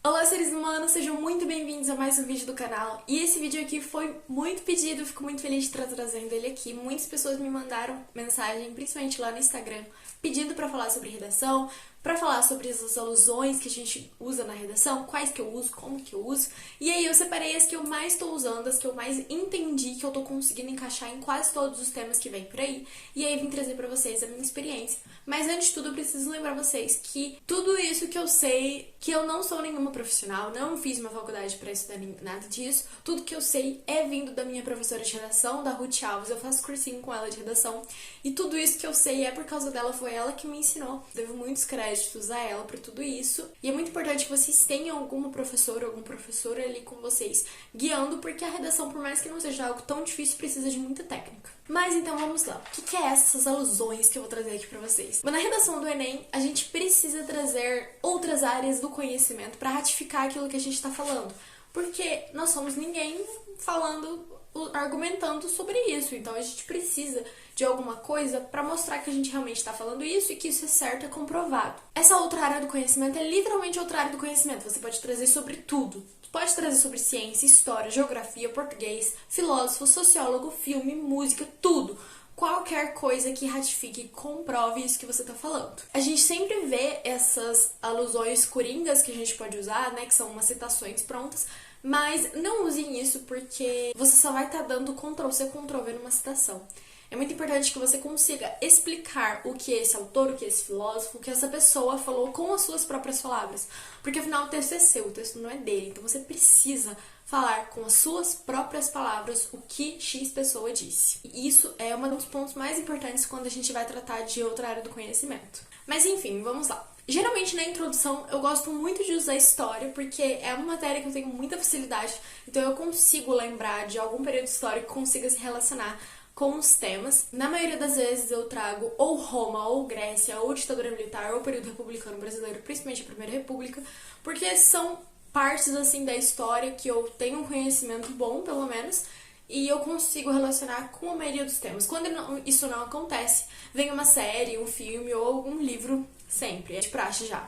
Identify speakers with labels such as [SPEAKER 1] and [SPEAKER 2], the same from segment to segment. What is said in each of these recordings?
[SPEAKER 1] Olá, seres humanos, sejam muito bem-vindos a mais um vídeo do canal. E esse vídeo aqui foi muito pedido, fico muito feliz de estar trazendo ele aqui. Muitas pessoas me mandaram mensagem, principalmente lá no Instagram, pedindo pra falar sobre redação, pra falar sobre essas alusões que a gente usa na redação, quais que eu uso, como que eu uso. E aí eu separei as que eu mais tô usando, as que eu mais entendi, que eu tô conseguindo encaixar em quase todos os temas que vem por aí. E aí vim trazer pra vocês a minha experiência. Mas antes de tudo, eu preciso lembrar vocês que tudo isso que eu sei, que eu não sou nenhuma profissional, não fiz uma faculdade pra estudar nada disso, tudo que eu sei é vindo da minha professora de redação, da Ruth Alves, eu faço cursinho com ela de redação, e tudo isso que eu sei é por causa dela, foi ela que me ensinou. Devo muitos créditos a ela por tudo isso, e é muito importante que vocês tenham alguma professora, algum professor ali com vocês, guiando, porque a redação, por mais que não seja algo tão difícil, precisa de muita técnica. Mas então vamos lá, o que é essas alusões que eu vou trazer aqui pra vocês? Na redação do Enem, a gente precisa trazer outras áreas do conhecimento para ratificar aquilo que a gente está falando, porque nós somos ninguém falando, argumentando sobre isso, então a gente precisa de alguma coisa para mostrar que a gente realmente está falando isso e que isso é certo, é comprovado. Essa outra área do conhecimento é literalmente outra área do conhecimento, você pode trazer sobre tudo. Pode trazer sobre ciência, história, geografia, português, filósofo, sociólogo, filme, música, tudo. Qualquer coisa que ratifique e comprove isso que você tá falando. A gente sempre vê essas alusões coringas que a gente pode usar, né, que são umas citações prontas, mas não usem isso porque você só vai estar dando Ctrl+C, Ctrl+V numa citação. É muito importante que você consiga explicar o que esse autor, o que esse filósofo, o que essa pessoa falou com as suas próprias palavras. Porque afinal o texto é seu, o texto não é dele. Então você precisa falar com as suas próprias palavras o que X pessoa disse. E isso é um dos pontos mais importantes quando a gente vai tratar de outra área do conhecimento. Mas enfim, vamos lá. Geralmente na introdução eu gosto muito de usar história, porque é uma matéria que eu tenho muita facilidade, então eu consigo lembrar de algum período histórico que consiga se relacionar com os temas. Na maioria das vezes eu trago ou Roma, ou Grécia, ou ditadura militar, ou período republicano brasileiro, principalmente a Primeira República, porque são partes assim da história que eu tenho um conhecimento bom, pelo menos, e eu consigo relacionar com a maioria dos temas. Quando isso não acontece, vem uma série, um filme ou algum livro, sempre, é de praxe já.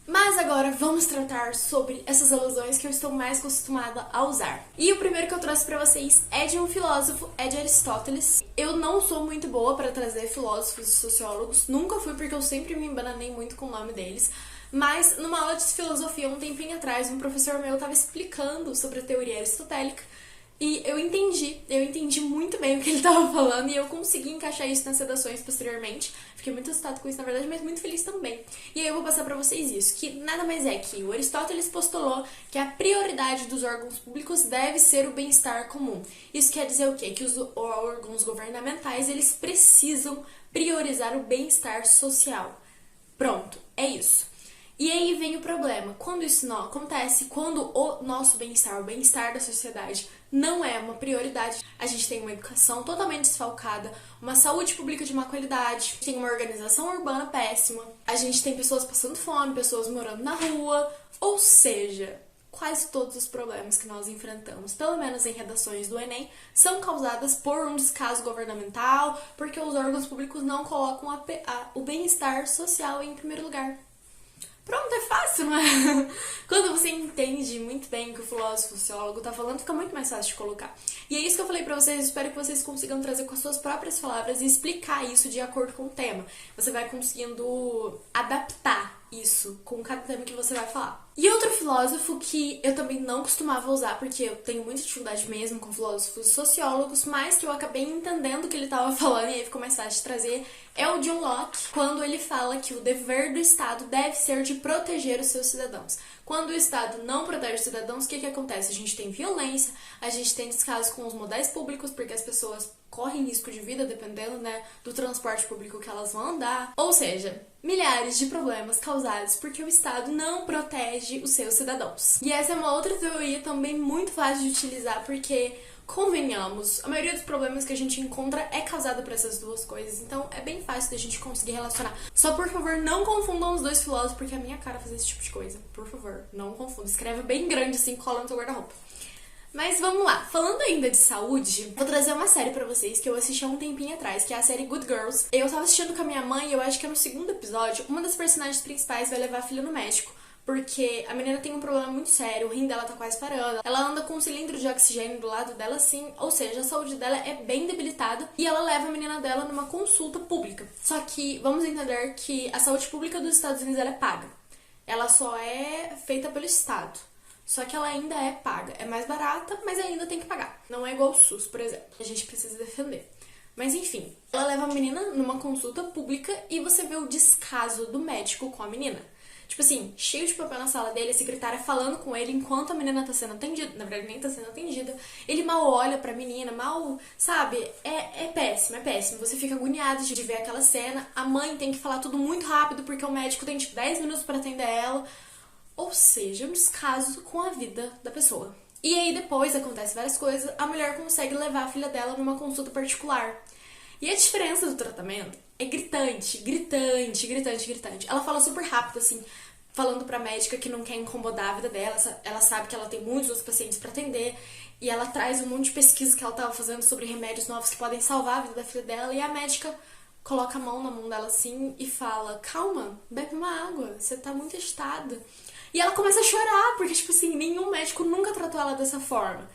[SPEAKER 1] Mas agora vamos tratar sobre essas alusões que eu estou mais acostumada a usar. E o primeiro que eu trouxe pra vocês é de um filósofo, é de Aristóteles. Eu não sou muito boa pra trazer filósofos e sociólogos, nunca fui porque eu sempre me embananei muito com o nome deles. Mas numa aula de filosofia, um tempinho atrás, um professor meu estava explicando sobre a teoria aristotélica. E eu entendi muito bem o que ele estava falando e eu consegui encaixar isso nas redações posteriormente. Fiquei muito assustada com isso, na verdade, mas muito feliz também. E aí eu vou passar pra vocês isso, que nada mais é que o Aristóteles postulou que a prioridade dos órgãos públicos deve ser o bem-estar comum. Isso quer dizer o quê? Que os órgãos governamentais, eles precisam priorizar o bem-estar social. Pronto, é isso. E aí vem o problema, quando isso não acontece, quando o nosso bem-estar, o bem-estar da sociedade não é uma prioridade, a gente tem uma educação totalmente desfalcada, uma saúde pública de má qualidade, tem uma organização urbana péssima, a gente tem pessoas passando fome, pessoas morando na rua, ou seja, quase todos os problemas que nós enfrentamos, pelo menos em redações do Enem, são causadas por um descaso governamental, porque os órgãos públicos não colocam o bem-estar social em primeiro lugar. Pronto, é fácil, não é? Quando você entende muito bem o que o filósofo, o sociólogo tá falando, fica muito mais fácil de colocar. E é isso que eu falei pra vocês, espero que vocês consigam trazer com as suas próprias palavras e explicar isso de acordo com o tema. Você vai conseguindo adaptar isso com cada tema que você vai falar. E outro filósofo que eu também não costumava usar, porque eu tenho muita dificuldade mesmo com filósofos e sociólogos, mas que eu acabei entendendo o que ele estava falando e aí ficou mais fácil de trazer, é o John Locke, quando ele fala que o dever do Estado deve ser de proteger os seus cidadãos. Quando o Estado não protege os cidadãos, o que acontece? A gente tem violência, a gente tem descaso com os modais públicos, porque as pessoas correm risco de vida, dependendo, né, do transporte público que elas vão andar. Ou seja, milhares de problemas causados porque o Estado não protege os seus cidadãos. E essa é uma outra teoria também muito fácil de utilizar, porque, convenhamos, a maioria dos problemas que a gente encontra é causada por essas duas coisas, então é bem fácil da gente conseguir relacionar. Só, por favor, não confundam os dois filósofos, porque é a minha cara fazer esse tipo de coisa. Por favor, não confunda. Escreve bem grande assim, cola no seu guarda-roupa. Mas vamos lá, falando ainda de saúde, vou trazer uma série pra vocês que eu assisti há um tempinho atrás, que é a série Good Girls. Eu tava assistindo com a minha mãe e eu acho que é no segundo episódio, uma das personagens principais vai levar a filha no médico, porque a menina tem um problema muito sério, o rim dela tá quase parando, ela anda com um cilindro de oxigênio do lado dela assim, ou seja, a saúde dela é bem debilitada e ela leva a menina dela numa consulta pública. Só que vamos entender que a saúde pública dos Estados Unidos ela é paga. Ela só é feita pelo Estado. Só que ela ainda é paga. É mais barata, mas ainda tem que pagar. Não é igual o SUS, por exemplo. A gente precisa defender. Mas enfim, ela leva a menina numa consulta pública e você vê o descaso do médico com a menina. Tipo assim, cheio de papel na sala dele, a secretária falando com ele enquanto a menina tá sendo atendida. Na verdade, nem tá sendo atendida. Ele mal olha pra menina, mal, sabe? É péssimo, é péssimo. Você fica agoniado de ver aquela cena. A mãe tem que falar tudo muito rápido porque o médico tem tipo 10 minutos pra atender ela. Ou seja, um descaso com a vida da pessoa. E aí depois acontece várias coisas, a mulher consegue levar a filha dela numa consulta particular. E a diferença do tratamento é gritante, gritante, gritante, gritante. Ela fala super rápido, assim, falando pra médica que não quer incomodar a vida dela, ela sabe que ela tem muitos outros pacientes pra atender, e ela traz um monte de pesquisa que ela tava fazendo sobre remédios novos que podem salvar a vida da filha dela, e a médica coloca a mão na mão dela assim e fala: calma, bebe uma água, você tá muito agitada. E ela começa a chorar, porque, tipo assim, nenhum médico nunca tratou ela dessa forma.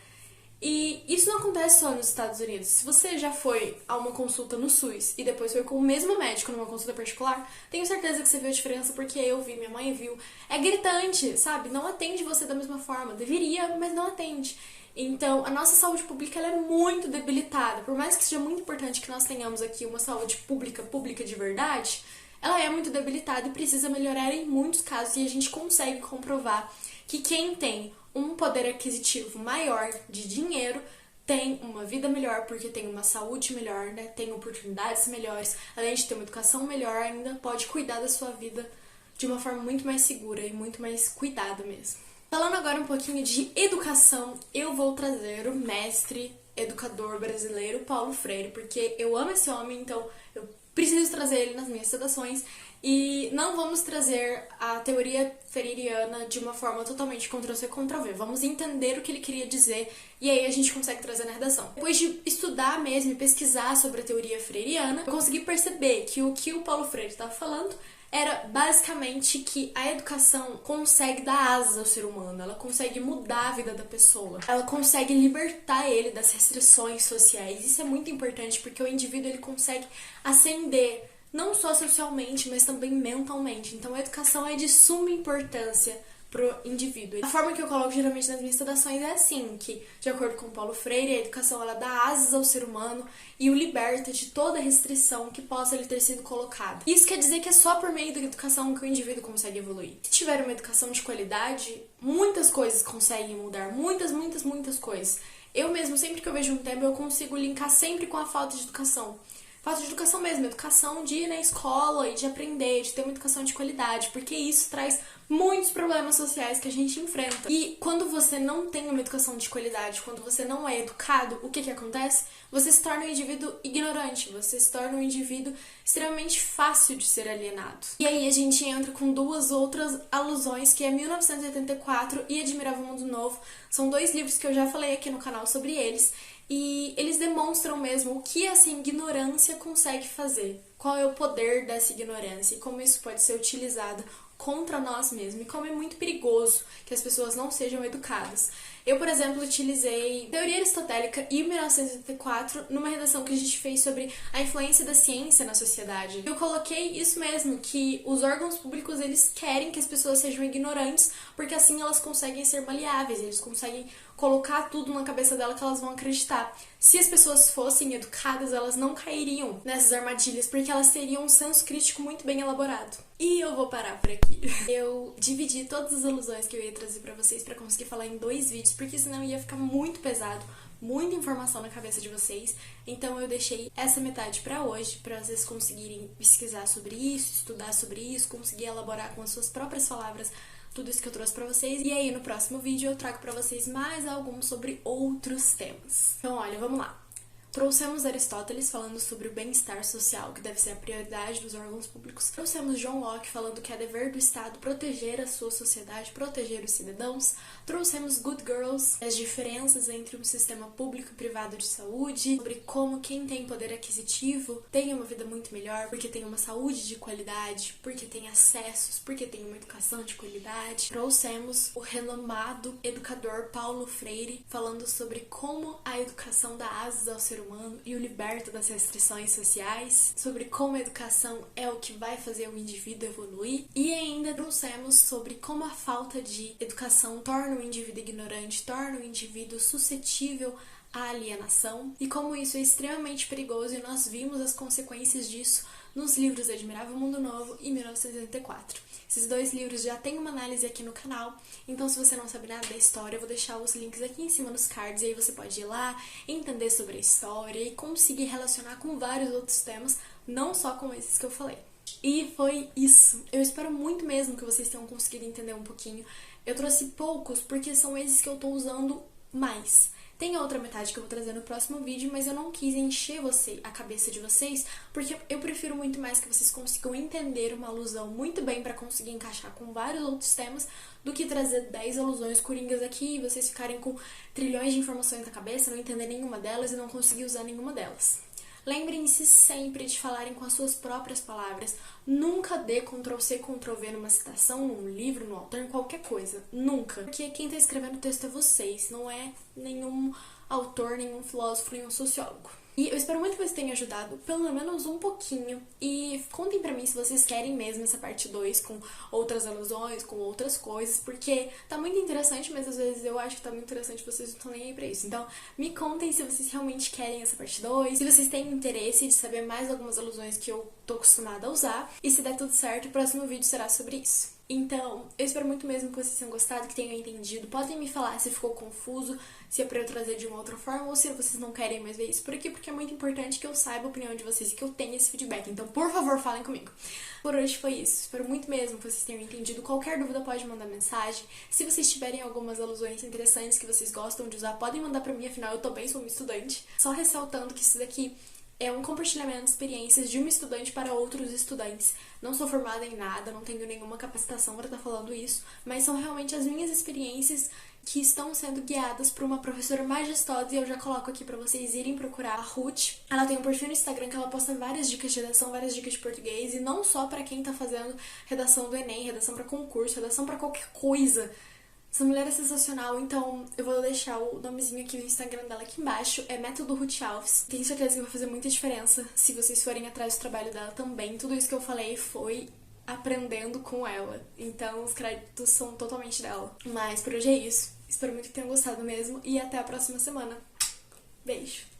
[SPEAKER 1] E isso não acontece só nos Estados Unidos. Se você já foi a uma consulta no SUS e depois foi com o mesmo médico numa consulta particular, tenho certeza que você viu a diferença, porque eu vi, minha mãe viu. É gritante, sabe? Não atende você da mesma forma. Deveria, mas não atende. Então, a nossa saúde pública ela é muito debilitada. Por mais que seja muito importante que nós tenhamos aqui uma saúde pública de verdade, ela é muito debilitada e precisa melhorar em muitos casos, e a gente consegue comprovar que quem tem um poder aquisitivo maior de dinheiro tem uma vida melhor, porque tem uma saúde melhor, né? Tem oportunidades melhores, além de ter uma educação melhor, ainda pode cuidar da sua vida de uma forma muito mais segura e muito mais cuidada mesmo. Falando agora um pouquinho de educação, eu vou trazer o mestre educador brasileiro Paulo Freire, porque eu amo esse homem, então eu preciso trazer ele nas minhas citações. E não vamos trazer a teoria freiriana de uma forma totalmente Ctrl-C, Ctrl-V. Vamos entender o que ele queria dizer e aí a gente consegue trazer na redação. Depois de estudar mesmo e pesquisar sobre a teoria freiriana, eu consegui perceber que o Paulo Freire estava falando era basicamente que a educação consegue dar asas ao ser humano, ela consegue mudar a vida da pessoa, ela consegue libertar ele das restrições sociais. Isso é muito importante porque o indivíduo ele consegue ascender não só socialmente, mas também mentalmente. Então a educação é de suma importância pro indivíduo. A forma que eu coloco geralmente nas minhas citações é assim, que de acordo com Paulo Freire, a educação ela dá asas ao ser humano e o liberta de toda restrição que possa lhe ter sido colocada. Isso quer dizer que é só por meio da educação que o indivíduo consegue evoluir. Se tiver uma educação de qualidade, muitas coisas conseguem mudar, muitas coisas. Eu mesmo, sempre que eu vejo um tema, eu consigo linkar sempre com a falta de educação. Falta de educação mesmo, educação de ir na escola e de aprender, de ter uma educação de qualidade, porque isso traz muitos problemas sociais que a gente enfrenta. E quando você não tem uma educação de qualidade, quando você não é educado, o que acontece? Você se torna um indivíduo ignorante, você se torna um indivíduo extremamente fácil de ser alienado. E aí a gente entra com duas outras alusões, que é 1984 e Admirável Mundo Novo. São dois livros que eu já falei aqui no canal sobre eles. E eles demonstram mesmo o que essa ignorância consegue fazer, qual é o poder dessa ignorância e como isso pode ser utilizado contra nós mesmos e como é muito perigoso que as pessoas não sejam educadas. Eu, por exemplo, utilizei Teoria Aristotélica e 1984 numa redação que a gente fez sobre a influência da ciência na sociedade. Eu coloquei isso mesmo, que os órgãos públicos eles querem que as pessoas sejam ignorantes, porque assim elas conseguem ser maleáveis, eles conseguem colocar tudo na cabeça dela que elas vão acreditar. Se as pessoas fossem educadas, elas não cairiam nessas armadilhas, porque elas teriam um senso crítico muito bem elaborado. E eu vou parar por aqui. Eu dividi todas as alusões que eu ia trazer pra vocês pra conseguir falar em 2 vídeos, porque senão ia ficar muito pesado, muita informação na cabeça de vocês. Então eu deixei essa metade pra hoje, pra vocês conseguirem pesquisar sobre isso, estudar sobre isso, conseguir elaborar com as suas próprias palavras tudo isso que eu trouxe pra vocês. E aí no próximo vídeo eu trago pra vocês mais alguns sobre outros temas. Então olha, vamos lá. Trouxemos Aristóteles falando sobre o bem-estar social, que deve ser a prioridade dos órgãos públicos. Trouxemos John Locke falando que é dever do Estado proteger a sua sociedade, proteger os cidadãos. Trouxemos Good Girls, as diferenças entre um sistema público e privado de saúde, sobre como quem tem poder aquisitivo tem uma vida muito melhor, porque tem uma saúde de qualidade, porque tem acessos, porque tem uma educação de qualidade. Trouxemos o renomado educador Paulo Freire falando sobre como a educação dá asas ao ser humano e o liberta das restrições sociais, sobre como a educação é o que vai fazer o indivíduo evoluir, e ainda trouxemos sobre como a falta de educação torna o indivíduo ignorante, torna o indivíduo suscetível à alienação, e como isso é extremamente perigoso, e nós vimos as consequências disso nos livros Admirável Mundo Novo e 1984. Esses dois livros já tem uma análise aqui no canal, então se você não sabe nada da história, eu vou deixar os links aqui em cima nos cards, e aí você pode ir lá, entender sobre a história e conseguir relacionar com vários outros temas, não só com esses que eu falei. E foi isso. Eu espero muito mesmo que vocês tenham conseguido entender um pouquinho. Eu trouxe poucos porque são esses que eu tô usando mais. Tem a outra metade que eu vou trazer no próximo vídeo, mas eu não quis encher a cabeça de vocês, porque eu prefiro muito mais que vocês consigam entender uma alusão muito bem pra conseguir encaixar com vários outros temas, do que trazer 10 alusões coringas aqui e vocês ficarem com trilhões de informações na cabeça, não entender nenhuma delas e não conseguir usar nenhuma delas. Lembrem-se sempre de falarem com as suas próprias palavras. Nunca dê Ctrl+C, Ctrl+V numa citação, num livro, num autor, em qualquer coisa. Nunca. Porque quem está escrevendo o texto é vocês, não é nenhum autor, nenhum filósofo, nenhum sociólogo. E eu espero muito que vocês tenham ajudado, pelo menos um pouquinho. E contem pra mim se vocês querem mesmo essa parte 2 com outras alusões, com outras coisas, porque tá muito interessante, mas às vezes eu acho que tá muito interessante e vocês não estão nem aí pra isso. Então, me contem se vocês realmente querem essa parte 2, se vocês têm interesse de saber mais algumas alusões que eu tô acostumada a usar. E se der tudo certo, o próximo vídeo será sobre isso. Então, eu espero muito mesmo que vocês tenham gostado, que tenham entendido. Podem me falar se ficou confuso, se é pra eu trazer de uma outra forma, ou se vocês não querem mais ver isso por aqui, porque é muito importante que eu saiba a opinião de vocês e que eu tenha esse feedback. Então, por favor, falem comigo. Por hoje foi isso. Espero muito mesmo que vocês tenham entendido. Qualquer dúvida pode mandar mensagem. Se vocês tiverem algumas alusões interessantes que vocês gostam de usar, podem mandar pra mim, afinal eu também sou uma estudante. Só ressaltando que isso daqui é um compartilhamento de experiências de uma estudante para outros estudantes. Não sou formada em nada, não tenho nenhuma capacitação para estar falando isso, mas são realmente as minhas experiências que estão sendo guiadas por uma professora majestosa, e eu já coloco aqui para vocês irem procurar a Ruth. Ela tem um perfil no Instagram que ela posta várias dicas de redação, várias dicas de português, e não só para quem tá fazendo redação do Enem, redação para concurso, redação para qualquer coisa. Essa mulher é sensacional, então eu vou deixar o nomezinho aqui no Instagram dela aqui embaixo, é Método Ruth Alves. Tenho certeza que vai fazer muita diferença se vocês forem atrás do trabalho dela também. Tudo isso que eu falei foi aprendendo com ela, então os créditos são totalmente dela. Mas por hoje é isso, espero muito que tenham gostado mesmo e até a próxima semana. Beijo!